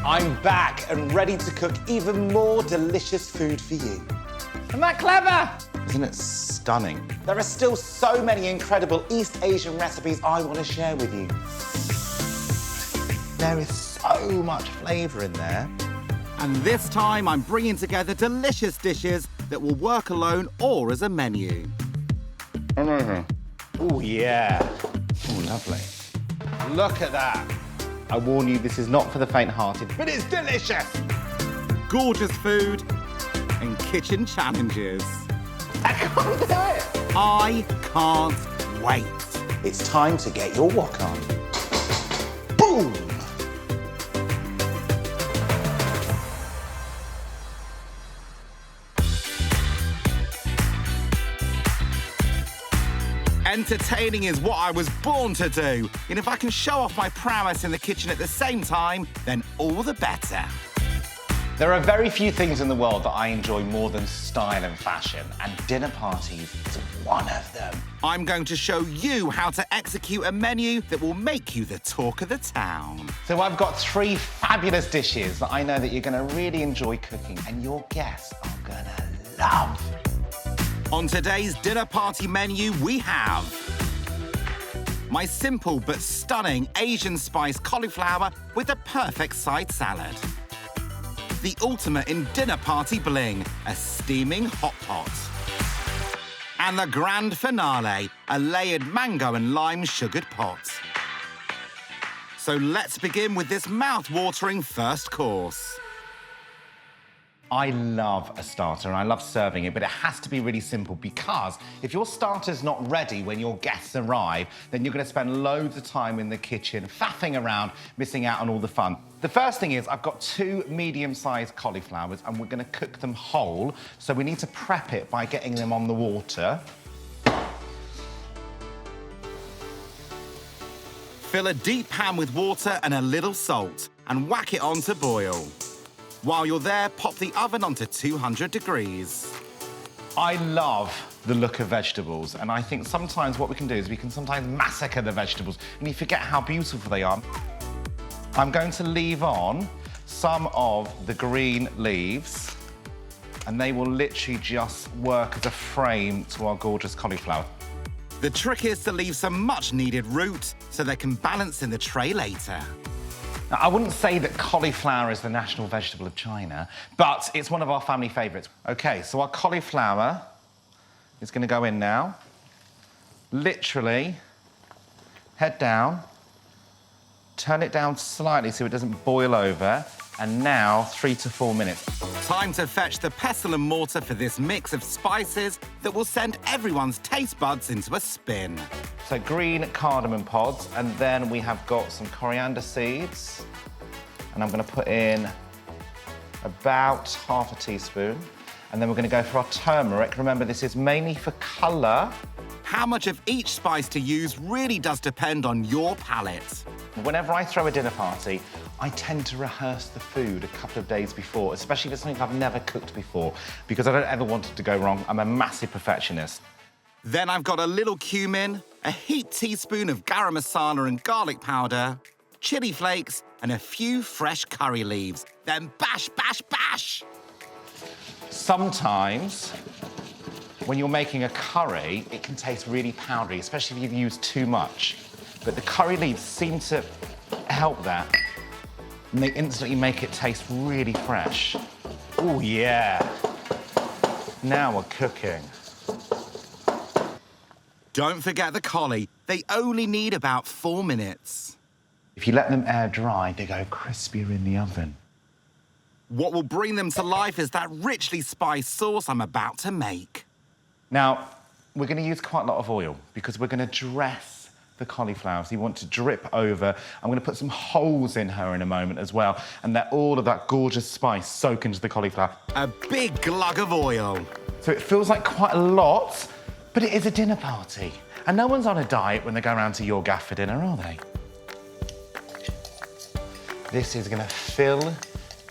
I'm back and ready to cook even more delicious food for you. Isn't that clever? Isn't it stunning? There are still so many incredible East Asian recipes I want to share with you. There is so much flavour in there. And this time I'm bringing together delicious dishes that will work alone or as a menu. Amazing. Oh, yeah. Oh, lovely. Look at that. I warn you, this is not for the faint-hearted, but it's delicious. Gorgeous food and kitchen challenges. I can't do it. I can't wait. It's time to get your wok on. Boom! Entertaining is what I was born to do. And if I can show off my prowess in the kitchen at the same time, then all the better. There are very few things in the world that I enjoy more than style and fashion, and dinner parties is one of them. I'm going to show you how to execute a menu that will make you the talk of the town. So I've got 3 fabulous dishes that I know that you're going to really enjoy cooking, and your guests are going to love. On today's dinner party menu, we have my simple but stunning Asian spice cauliflower with a perfect side salad. The ultimate in dinner party bling, a steaming hot pot. And the grand finale, a layered mango and lime sugared pot. So let's begin with this mouth-watering first course. I love a starter and I love serving it, but it has to be really simple because if your starter's not ready when your guests arrive, then you're going to spend loads of time in the kitchen faffing around, missing out on all the fun. The first thing is I've got 2 medium-sized cauliflowers and we're going to cook them whole, so we need to prep it by getting them on the water. Fill a deep pan with water and a little salt and whack it on to boil. While you're there, pop the oven onto 200 degrees. I love the look of vegetables, and I think sometimes what we can do is we can sometimes massacre the vegetables and you forget how beautiful they are. I'm going to leave on some of the green leaves and they will literally just work as a frame to our gorgeous cauliflower. The trick is to leave some much-needed root so they can balance in the tray later. Now, I wouldn't say that cauliflower is the national vegetable of China, but it's one of our family favourites. OK, so our cauliflower is going to go in now. Literally, head down, turn it down slightly so it doesn't boil over, and now 3 to 4 minutes. Time to fetch the pestle and mortar for this mix of spices that will send everyone's taste buds into a spin. So green cardamom pods, and then we have got some coriander seeds. And I'm going to put in about ½ a teaspoon. And then we're going to go for our turmeric. Remember, this is mainly for colour. How much of each spice to use really does depend on your palate. Whenever I throw a dinner party, I tend to rehearse the food a couple of days before, especially if it's something I've never cooked before, because I don't ever want it to go wrong. I'm a massive perfectionist. Then I've got a little cumin, a heaped teaspoon of garam masala and garlic powder, chili flakes, and a few fresh curry leaves. Then bash, bash, bash! Sometimes, when you're making a curry, it can taste really powdery, especially if you've used too much. But the curry leaves seem to help that, and they instantly make it taste really fresh. Oh, yeah. Now we're cooking. Don't forget the collie. They only need about 4 minutes. If you let them air dry, they go crispier in the oven. What will bring them to life is that richly spiced sauce I'm about to make. Now, we're going to use quite a lot of oil because we're going to dress the cauliflower. So you want to drip over. I'm going to put some holes in her in a moment as well, and let all of that gorgeous spice soak into the cauliflower. A big glug of oil. So it feels like quite a lot, but it is a dinner party. And no one's on a diet when they go around to your gaff for dinner, are they? This is going to fill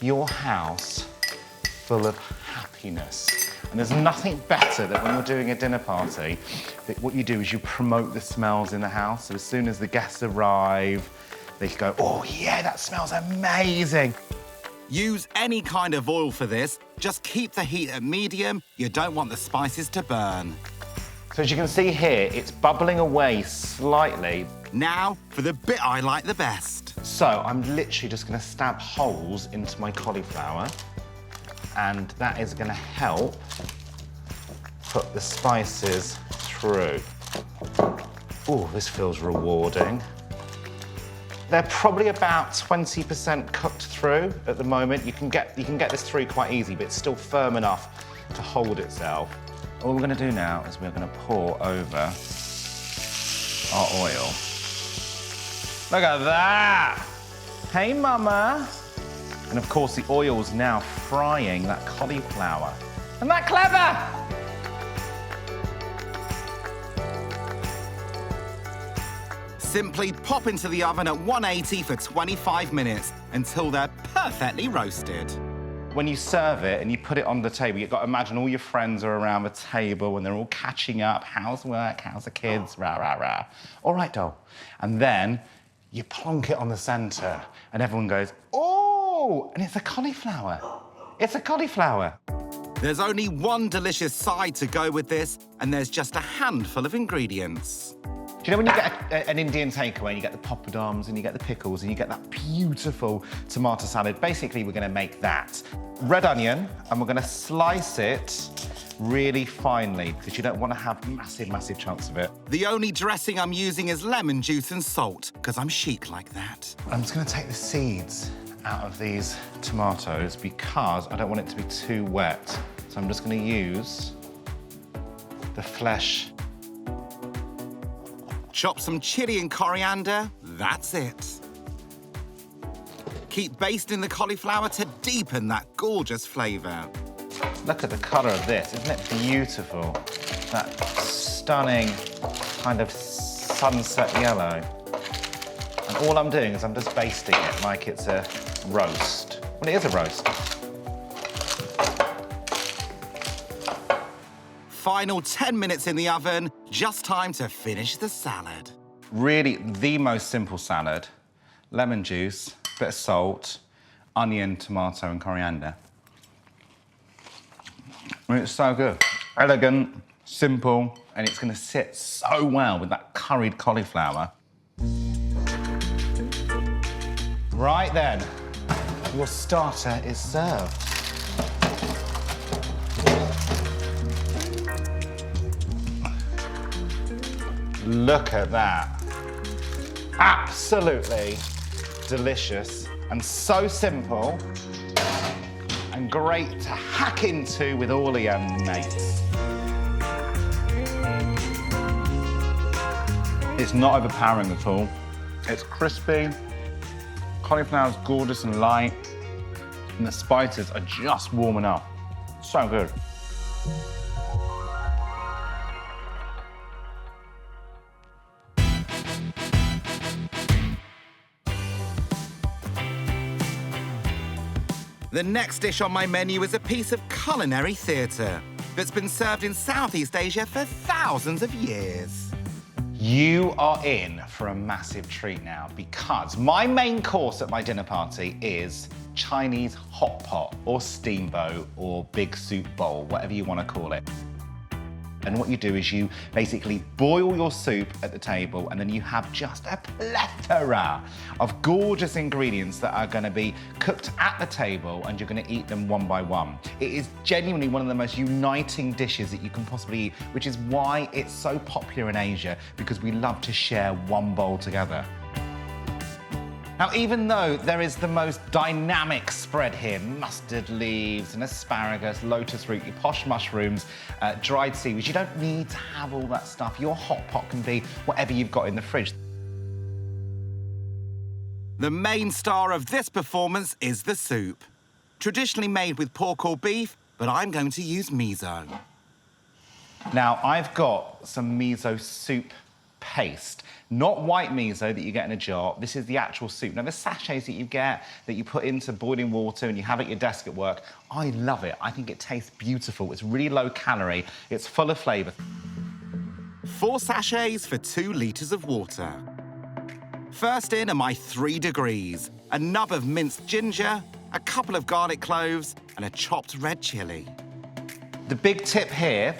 your house full of happiness. And there's nothing better than when you're doing a dinner party, that what you do is you promote the smells in the house. So as soon as the guests arrive, they go, oh yeah, that smells amazing. Use any kind of oil for this. Just keep the heat at medium. You don't want the spices to burn. So as you can see here, it's bubbling away slightly. Now for the bit I like the best. So I'm literally just going to stab holes into my cauliflower, and that is going to help put the spices through. Oh, this feels rewarding. They're probably about 20% cooked through at the moment. You can get this through quite easy, but it's still firm enough to hold itself. All we're going to do now is we're going to pour over our oil. Look at that! Hey, Mama! And of course, the oil's now frying that cauliflower. Isn't that clever? Simply pop into the oven at 180 for 25 minutes until they're perfectly roasted. When you serve it and you put it on the table, you've got to imagine all your friends are around the table and they're all catching up. How's work? How's the kids? Rah, rah, rah. All right, doll. And then you plonk it on the centre and everyone goes, oh, and it's a cauliflower. It's a cauliflower. There's only one delicious side to go with this, and there's just a handful of ingredients. Do you know when you get an Indian takeaway and you get the poppadoms and you get the pickles and you get that beautiful tomato salad? Basically, we're going to make that. Red onion, and we're going to slice it really finely because you don't want to have massive, massive chunks of it. The only dressing I'm using is lemon juice and salt, because I'm chic like that. I'm just going to take the seeds out of these tomatoes because I don't want it to be too wet. So I'm just going to use the flesh. Chop some chili and coriander, that's it. Keep basting the cauliflower to deepen that gorgeous flavour. Look at the colour of this, isn't it beautiful? That stunning kind of sunset yellow. And all I'm doing is I'm just basting it like it's a roast. Well, it is a roast. Final 10 minutes in the oven, just time to finish the salad. Really the most simple salad. Lemon juice, bit of salt, onion, tomato and coriander. And it's so good. Elegant, simple, and it's going to sit so well with that curried cauliflower. Right then, your starter is served. Look at that. Absolutely delicious and so simple and great to hack into with all of your mates. It's not overpowering at all. It's crispy, cauliflower's gorgeous and light, and the spices are just warming up. So good. The next dish on my menu is a piece of culinary theatre that's been served in Southeast Asia for thousands of years. You are in for a massive treat now because my main course at my dinner party is Chinese hot pot or steamboat or big soup bowl, whatever you want to call it. And what you do is you basically boil your soup at the table and then you have just a plethora of gorgeous ingredients that are going to be cooked at the table and you're going to eat them one by one. It is genuinely one of the most uniting dishes that you can possibly eat, which is why it's so popular in Asia, because we love to share one bowl together. Now, even though there is the most dynamic spread here, mustard leaves and asparagus, lotus root, your posh mushrooms, dried seaweed, you don't need to have all that stuff. Your hot pot can be whatever you've got in the fridge. The main star of this performance is the soup. Traditionally made with pork or beef, but I'm going to use miso. Now, I've got some miso soup paste. Not white miso that you get in a jar. This is the actual soup. Now, the sachets that you get that you put into boiling water and you have at your desk at work, I love it. I think it tastes beautiful. It's really low calorie. It's full of flavour. 4 sachets for 2 litres of water. First in are my 3 degrees, a nub of minced ginger, a couple of garlic cloves, and a chopped red chilli. The big tip here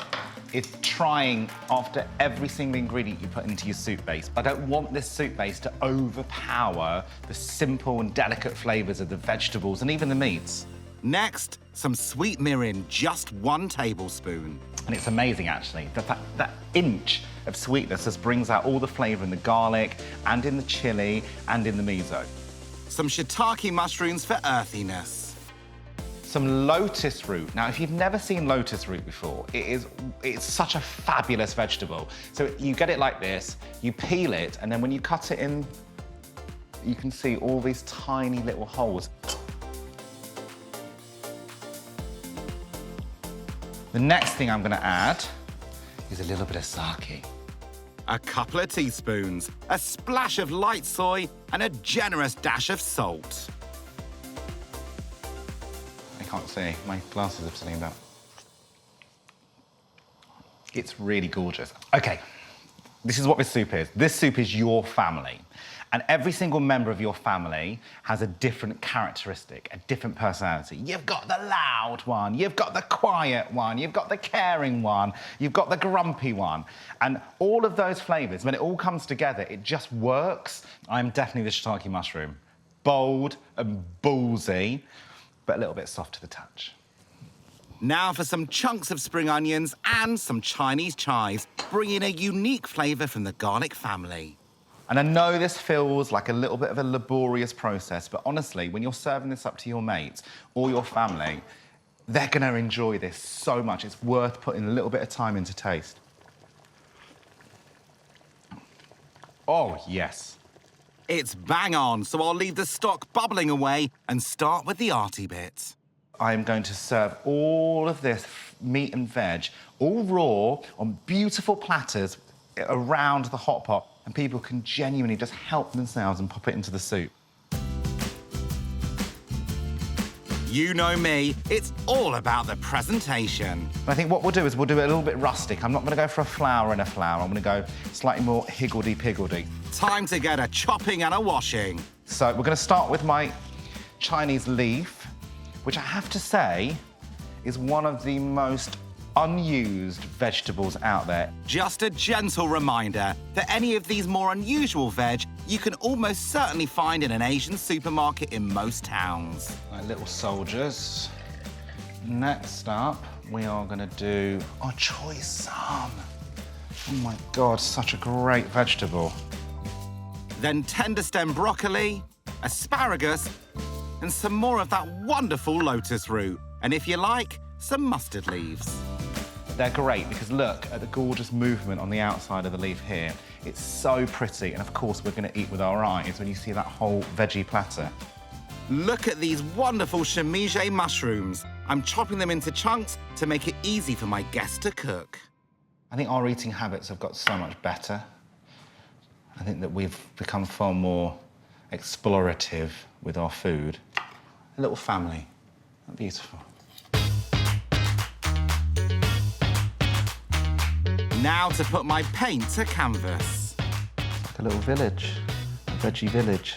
is trying after every single ingredient you put into your soup base. I don't want this soup base to overpower the simple and delicate flavours of the vegetables and even the meats. Next, some sweet mirin, just 1 tablespoon. And it's amazing, actually. That inch of sweetness just brings out all the flavour in the garlic and in the chilli and in the miso. Some shiitake mushrooms for earthiness. Some lotus root. Now, if you've never seen lotus root before, it's such a fabulous vegetable. So you get it like this, you peel it, and then when you cut it in, you can see all these tiny little holes. The next thing I'm gonna add is a little bit of sake. A couple of teaspoons, a splash of light soy, and a generous dash of salt. I can't see, my glasses have steamed up. It's really gorgeous. Okay, this is what this soup is. This soup is your family. And every single member of your family has a different characteristic, a different personality. You've got the loud one, you've got the quiet one, you've got the caring one, you've got the grumpy one. And all of those flavours, when it all comes together, it just works. I'm definitely the shiitake mushroom. Bold and ballsy, but a little bit soft to the touch. Now for some chunks of spring onions and some Chinese chives, bringing a unique flavour from the garlic family. And I know this feels like a little bit of a laborious process, but honestly, when you're serving this up to your mates or your family, they're gonna enjoy this so much. It's worth putting a little bit of time into taste. Oh, yes. It's bang on, so I'll leave the stock bubbling away and start with the arty bit. I'm going to serve all of this meat and veg, all raw, on beautiful platters around the hot pot, and people can genuinely just help themselves and pop it into the soup. You know me, it's all about the presentation. And I think what we'll do is we'll do it a little bit rustic. I'm not going to go for a flower and a flower. I'm going to go slightly more higgledy-piggledy. Time to get a chopping and a washing. So we're going to start with my Chinese leaf, which I have to say is one of the most unused vegetables out there. Just a gentle reminder that any of these more unusual veg you can almost certainly find in an Asian supermarket in most towns. Like little soldiers. Next up, we are going to do our choy sam. Oh my God, such a great vegetable. Then tender stem broccoli, asparagus, and some more of that wonderful lotus root. And if you like, some mustard leaves. They're great because look at the gorgeous movement on the outside of the leaf here. It's so pretty, and of course we're going to eat with our eyes when you see that whole veggie platter. Look at these wonderful shimijie mushrooms. I'm chopping them into chunks to make it easy for my guests to cook. I think our eating habits have got so much better. I think that we've become far more explorative with our food. A little family. Beautiful. Now to put my paint to canvas. Like a little village, a veggie village.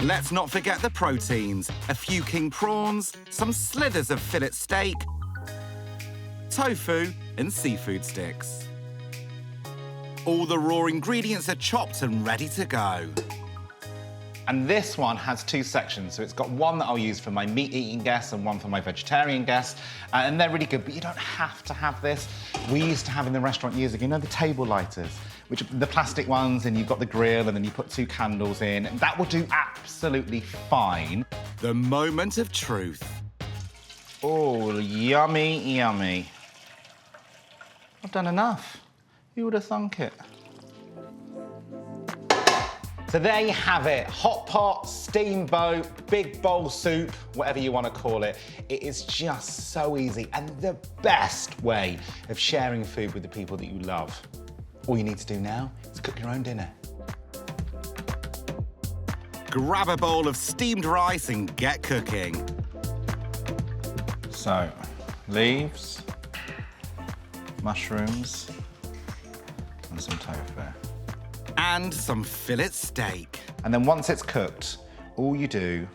Let's not forget the proteins. A few king prawns, some slithers of fillet steak, tofu and seafood sticks. All the raw ingredients are chopped and ready to go. And this one has 2 sections. So it's got one that I'll use for my meat-eating guests and one for my vegetarian guests. And they're really good, but you don't have to have this. We used to have in the restaurant years ago, you know, the table lighters, which are the plastic ones, and you've got the grill, and then you put 2 candles in. And that will do absolutely fine. The moment of truth. Oh, yummy, yummy. I've done enough. Who would have thunk it? So there you have it. Hot pot, steamboat, big bowl soup, whatever you want to call it. It is just so easy and the best way of sharing food with the people that you love. All you need to do now is cook your own dinner. Grab a bowl of steamed rice and get cooking. So, leaves, mushrooms, and some tofu. And some fillet steak. And then once it's cooked, all you do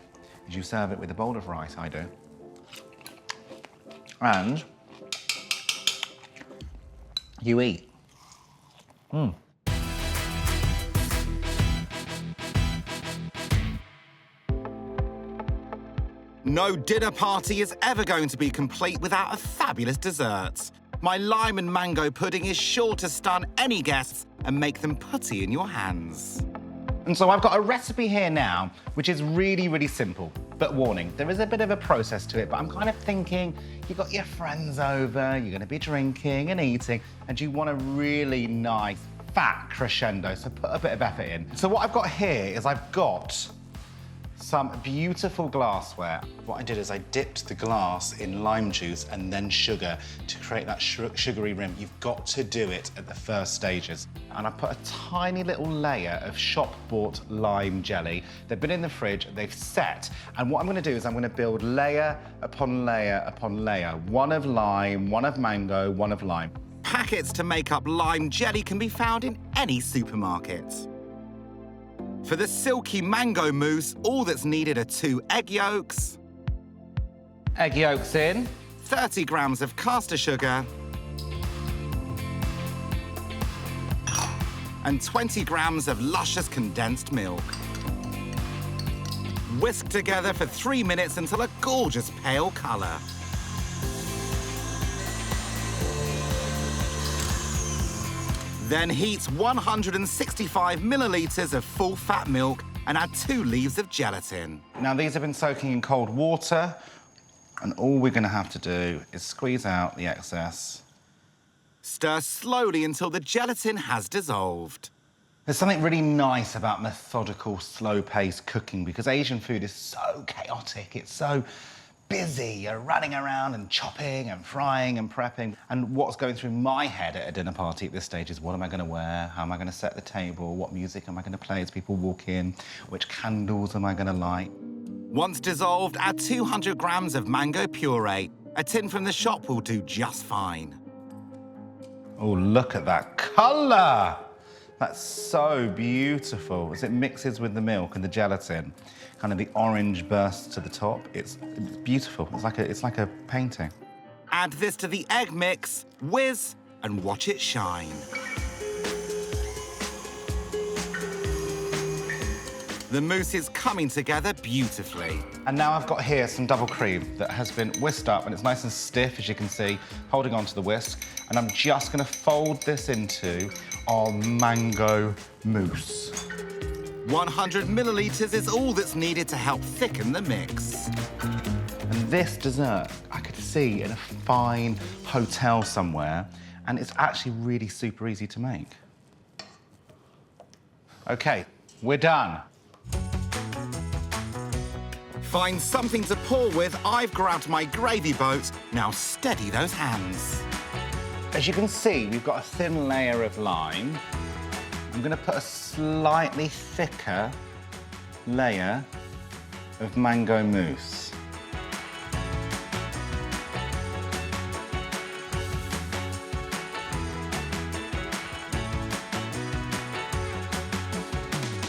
is you serve it with a bowl of rice, I do. And you eat. No dinner party is ever going to be complete without a fabulous dessert. My lime and mango pudding is sure to stun any guests and make them putty in your hands. And so I've got a recipe here now, which is really, really simple. But warning, there is a bit of a process to it, but I'm kind of thinking you've got your friends over, you're gonna be drinking and eating, and you want a really nice, fat crescendo, so put a bit of effort in. So what I've got here is I've got some beautiful glassware. What I did is I dipped the glass in lime juice and then sugar to create that sugary rim. You've got to do it at the first stages. And I put a tiny little layer of shop-bought lime jelly. They've been in the fridge, they've set. And what I'm gonna do is I'm gonna build layer upon layer upon layer. One of lime, one of mango, one of lime. Packets to make up lime jelly can be found in any supermarket. For the silky mango mousse, all that's needed are 2 egg yolks, Egg yolks in. 30 grams of caster sugar, and 20 grams of luscious condensed milk. Whisk together for 3 minutes until a gorgeous pale colour. Then heat 165 millilitres of full-fat milk and add 2 leaves of gelatin. Now these have been soaking in cold water, and all we're gonna have to do is squeeze out the excess. Stir slowly until the gelatin has dissolved. There's something really nice about methodical, slow-paced cooking because Asian food is so chaotic, it's so busy. You're running around and chopping and frying and prepping. And what's going through my head at a dinner party at this stage is what am I going to wear? How am I going to set the table? What music am I going to play as people walk in? Which candles am I going to light? Once dissolved, add 200 grams of mango puree. A tin from the shop will do just fine. Oh, look at that colour! That's so beautiful as it mixes with the milk and the gelatin. Kind of the orange bursts to the top. It's beautiful. It's like a painting. Add this to the egg mix, whiz, and watch it shine. The mousse is coming together beautifully. And now I've got here some double cream that has been whisked up and it's nice and stiff, as you can see, holding onto the whisk. And I'm just gonna fold this into our mango mousse. 100 millilitres is all that's needed to help thicken the mix. And this dessert, I could see in a fine hotel somewhere, and it's actually really super easy to make. Okay, we're done. Find something to pour with. I've grabbed my gravy boat. Now steady those hands. As you can see, we've got a thin layer of lime. I'm gonna put a slightly thicker layer of mango mousse.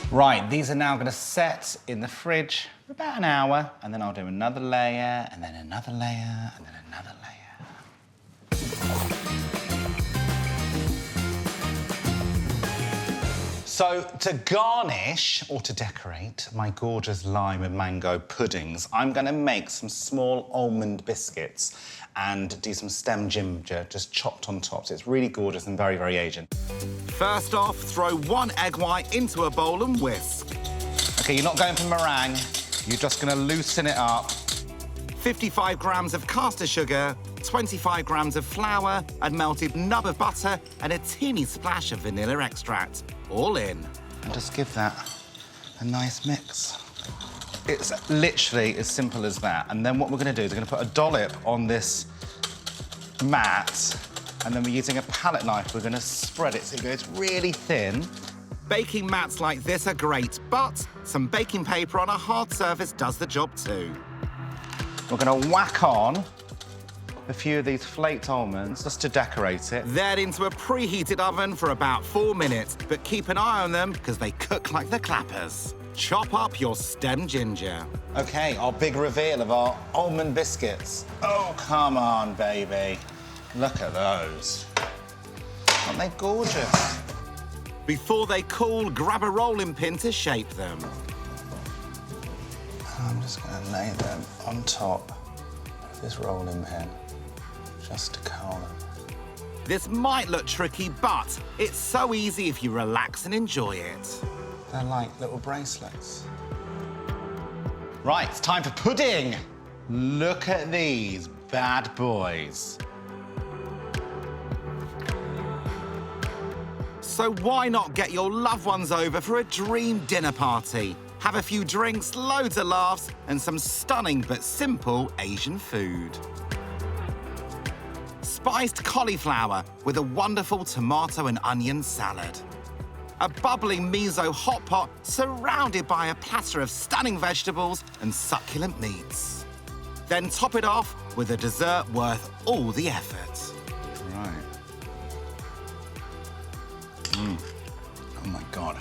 Right, these are now gonna set in the fridge for about an hour, and then I'll do another layer, and then another layer, and then another layer. So to garnish or to decorate my gorgeous lime and mango puddings, I'm gonna make some small almond biscuits and do some stem ginger just chopped on top. So it's really gorgeous and very, very Asian. First off, throw 1 egg white into a bowl and whisk. Okay, you're not going for meringue. You're just gonna loosen it up. 55 grams of caster sugar, 25 grams of flour, a melted nub of butter, and a teeny splash of vanilla extract. All in. And just give that a nice mix. It's literally as simple as that. And then what we're gonna do is we're gonna put a dollop on this mat, and then we're using a palette knife, we're gonna spread it so it's really thin. Baking mats like this are great, but some baking paper on a hard surface does the job too. We're gonna whack on a few of these flaked almonds just to decorate it. Then into a preheated oven for about 4 minutes, but keep an eye on them because they cook like the clappers. Chop up your stem ginger. Okay, our big reveal of our almond biscuits. Oh, come on, baby. Look at those. Aren't they gorgeous? Before they cool, grab a rolling pin to shape them. I'm just going to lay them on top of this rolling pin, just to curl them. This might look tricky, but it's so easy if you relax and enjoy it. They're like little bracelets. Right, it's time for pudding. Look at these bad boys. So why not get your loved ones over for a dream dinner party? Have a few drinks, loads of laughs, and some stunning but simple Asian food. Spiced cauliflower with a wonderful tomato and onion salad. A bubbling miso hot pot surrounded by a platter of stunning vegetables and succulent meats. Then top it off with a dessert worth all the effort. Right. Oh my God.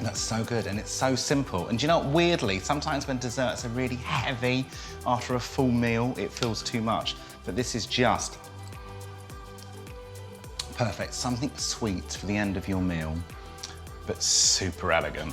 That's so good, and it's so simple. And do you know what, weirdly, sometimes when desserts are really heavy after a full meal, it feels too much. But this is just perfect. Something sweet for the end of your meal, but super elegant.